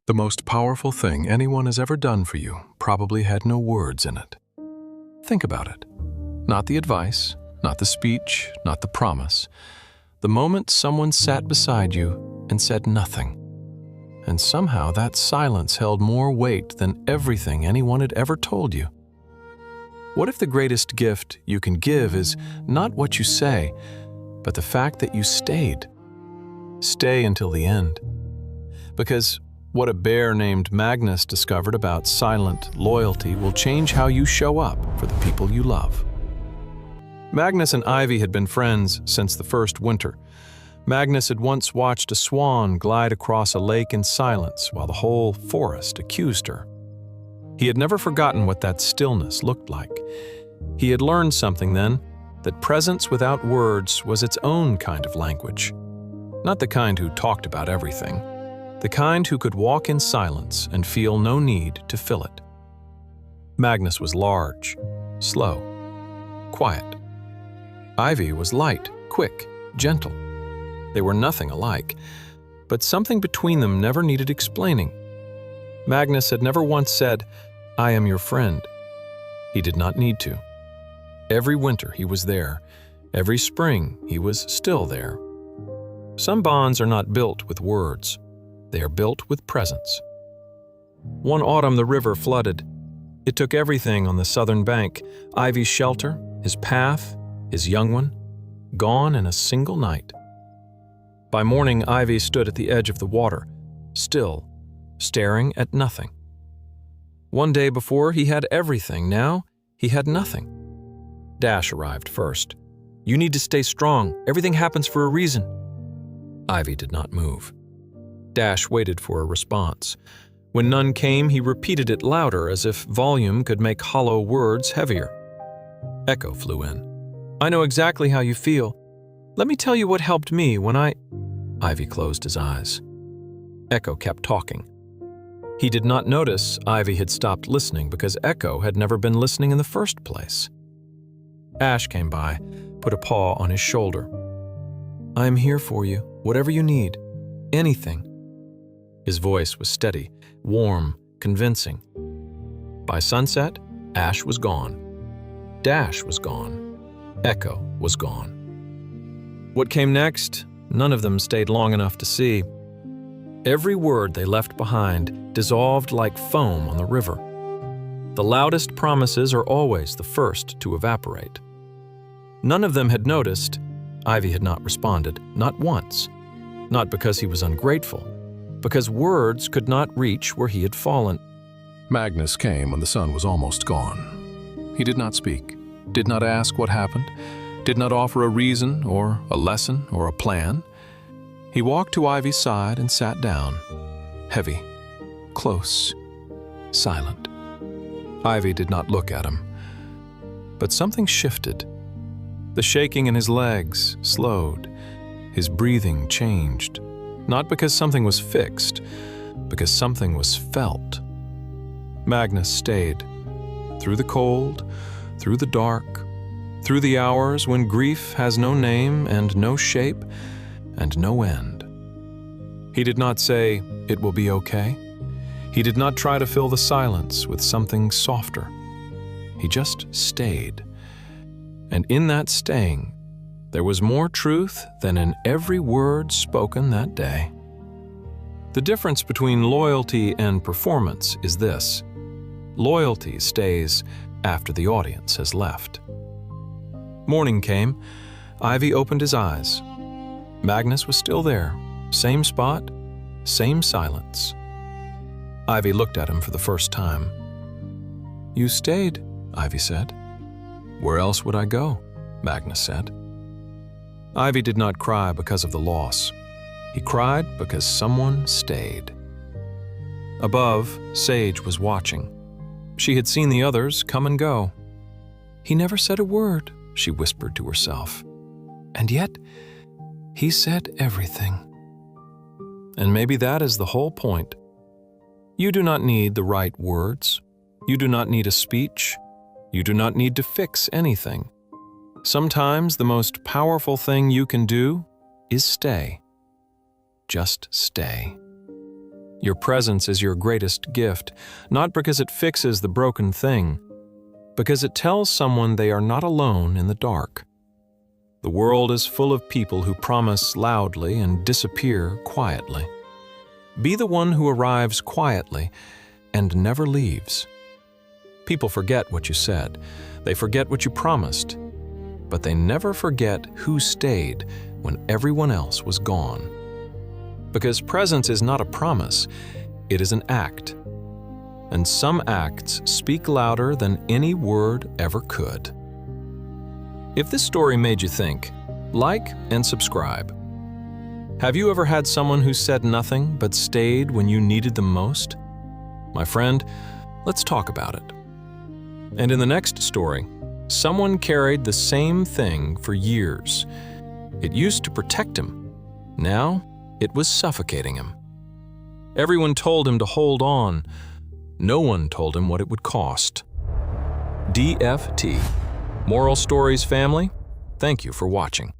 The most powerful thing anyone has ever done for you probably had no words in it. Think about it. Not the advice, not the speech, not the promise. The moment someone sat beside you and said nothing. And somehow that silence held more weight than everything anyone had ever told you. What if the greatest gift you can give is not what you say, but the fact that you stayed? Stay until the end. Because what a bear named Magnus discovered about silent loyalty will change how you show up for the people you love. Magnus and Ivy had been friends since the first winter. Magnus had once watched a swan glide across a lake in silence while the whole forest accused her. He had never forgotten what that stillness looked like. He had learned something then, that presence without words was its own kind of language. Not the kind who talked about everything. The kind who could walk in silence and feel no need to fill it. Magnus was large, slow, quiet. Ivy was light, quick, gentle. They were nothing alike, but something between them never needed explaining. Magnus had never once said, "I am your friend." He did not need to. Every winter he was there. Every spring he was still there. Some bonds are not built with words. They are built with presence. One autumn the river flooded. It took everything on the southern bank, Ivy's shelter, his path, his young one, gone in a single night. By morning, Ivy stood at the edge of the water, still, staring at nothing. One day before, he had everything. Now, he had nothing. Dash arrived first. "You need to stay strong. Everything happens for a reason." Ivy did not move. Dash waited for a response. When none came, he repeated it louder, as if volume could make hollow words heavier. Echo flew in. "I know exactly how you feel. Let me tell you what helped me when I—" Ivy closed his eyes. Echo kept talking. He did not notice Ivy had stopped listening because Echo had never been listening in the first place. Ash came by, put a paw on his shoulder. "I am here for you, whatever you need. Anything." His voice was steady, warm, convincing. By sunset, Ash was gone. Dash was gone. Echo was gone. What came next, none of them stayed long enough to see. Every word they left behind dissolved like foam on the river. The loudest promises are always the first to evaporate. None of them had noticed. Ivy had not responded, not once. Not because he was ungrateful, because words could not reach where he had fallen. Magnus came when the sun was almost gone. He did not speak, did not ask what happened, did not offer a reason or a lesson or a plan. He walked to Ivy's side and sat down, heavy, close, silent. Ivy did not look at him, but something shifted. The shaking in his legs slowed. His breathing changed, not because something was fixed, because something was felt. Magnus stayed, through the cold, through the dark, through the hours when grief has no name and no shape and no end. He did not say, "It will be okay." He did not try to fill the silence with something softer. He just stayed. And in that staying, there was more truth than in every word spoken that day. The difference between loyalty and performance is this: loyalty stays after the audience has left. Morning came. Ivy opened his eyes. Magnus was still there, same spot, same silence. Ivy looked at him for the first time. "You stayed," Ivy said. "Where else would I go?" Magnus said. Ivy did not cry because of the loss. He cried because someone stayed. Above, Sage was watching. She had seen the others come and go. "He never said a word," she whispered to herself. "And yet, he said everything." And maybe that is the whole point. You do not need the right words. You do not need a speech. You do not need to fix anything. Sometimes the most powerful thing you can do is stay. Just stay. Your presence is your greatest gift, not because it fixes the broken thing, because it tells someone they are not alone in the dark. The world is full of people who promise loudly and disappear quietly. Be the one who arrives quietly and never leaves. People forget what you said. They forget what you promised. But they never forget who stayed when everyone else was gone. Because presence is not a promise, it is an act. And some acts speak louder than any word ever could. If this story made you think, like and subscribe. Have you ever had someone who said nothing but stayed when you needed them most? My friend, let's talk about it. And in the next story, someone carried the same thing for years. It used to protect him. Now, it was suffocating him. Everyone told him to hold on. No one told him what it would cost. DFT. Moral Stories family, thank you for watching.